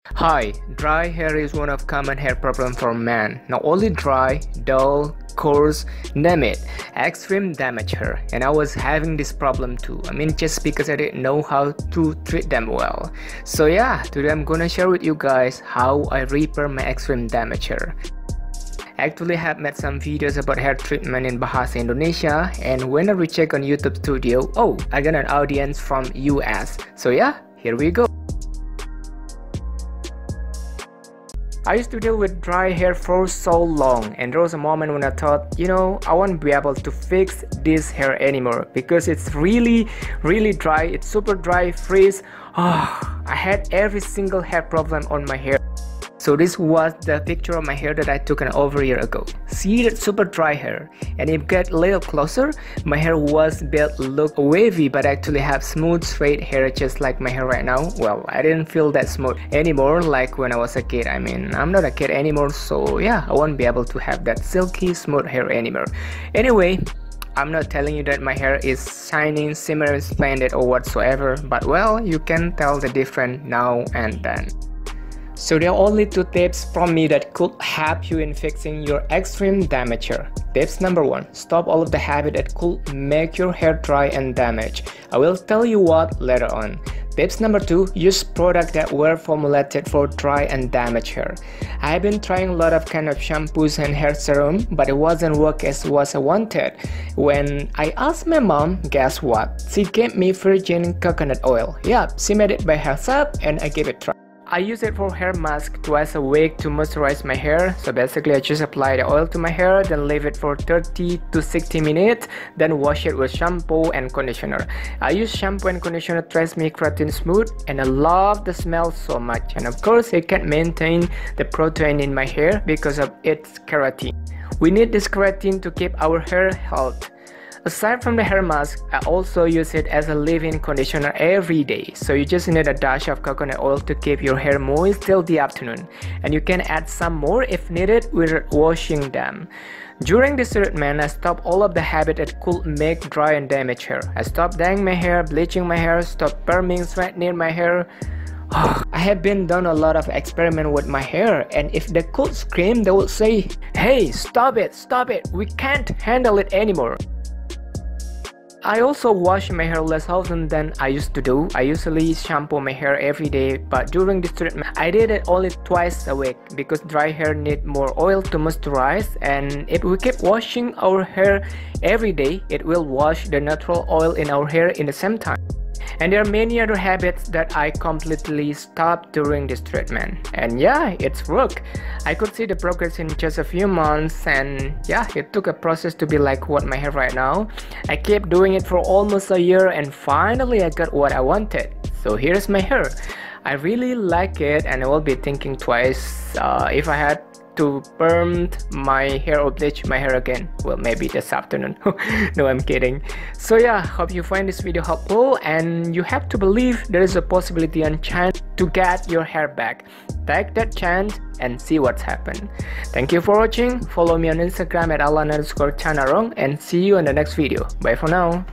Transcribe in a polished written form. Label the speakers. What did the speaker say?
Speaker 1: Hi, dry hair is one of common hair problem for men. Not only dry, dull, coarse, name it, extreme damage hair. And I was having this problem too. Just because I didn't know how to treat them well. So yeah, today I'm gonna share with you guys how I repair my extreme damage hair. Actually, I have made some videos about hair treatment in Bahasa Indonesia, and when I recheck on YouTube Studio, oh, I got an audience from US. So yeah, here we go. I used to deal with dry hair for so long, and there was a moment when I thought, I won't be able to fix this hair anymore because it's really dry. It's super dry, freeze. I had every single hair problem on my hair. So this was the picture of my hair that I took over a year ago. See that super dry hair, and if you get a little closer, my hair was built look wavy but actually have smooth straight hair just like my hair right now. Well, I didn't feel that smooth anymore like when I was a kid. I'm not a kid anymore, so yeah, I won't be able to have that silky smooth hair anymore. Anyway, I'm not telling you that my hair is shining, shimmering, splendid or whatsoever, but well, you can tell the difference now and then. So there are only 2 tips from me that could help you in fixing your extreme damage hair. Tips number 1. Stop all of the habit that could make your hair dry and damaged. I will tell you what later on. Tips number 2. Use products that were formulated for dry and damaged hair. I have been trying a lot of kind of shampoos and hair serum, but it wasn't work as was I wanted. When I asked my mom, guess what? She gave me virgin coconut oil. Yep, she made it by herself and I gave it a try. I use it for hair mask twice a week to moisturize my hair. So basically I just apply the oil to my hair, then leave it for 30 to 60 minutes, then wash it with shampoo and conditioner. I use shampoo and conditioner Tresemme Keratin Smooth, and I love the smell so much. And of course it can maintain the protein in my hair because of its keratin. We need this keratin to keep our hair healthy. Aside from the hair mask, I also use it as a leave-in conditioner every day. So you just need a dash of coconut oil to keep your hair moist till the afternoon. And you can add some more if needed without washing them. During this treatment, I stopped all of the habit that could make dry and damaged hair. I stopped dyeing my hair, bleaching my hair, stopped perming, straightening my hair. I have been done a lot of experiment with my hair, and if they could scream, they would say, "Hey, stop it, we can't handle it anymore." I also wash my hair less often than I used to do. I usually shampoo my hair every day, but during this treatment, I did it only twice a week because dry hair need more oil to moisturize, and if we keep washing our hair every day, it will wash the natural oil in our hair in the same time. And there are many other habits that I completely stopped during this treatment. And yeah, it's worked. I could see the progress in just a few months, and yeah, it took a process to be like what my hair right now. I kept doing it for almost a year, and finally I got what I wanted. So here's my hair. I really like it, and I will be thinking twice if I had to perm my hair or bleach my hair again. Well, maybe this afternoon. No, I'm kidding. So yeah, hope you find this video helpful, and you have to believe there is a possibility and chance to get your hair back. Take that chance and see what's happened. Thank you for watching. Follow me on Instagram at alan_chanarong, and see you in the next video. Bye for now.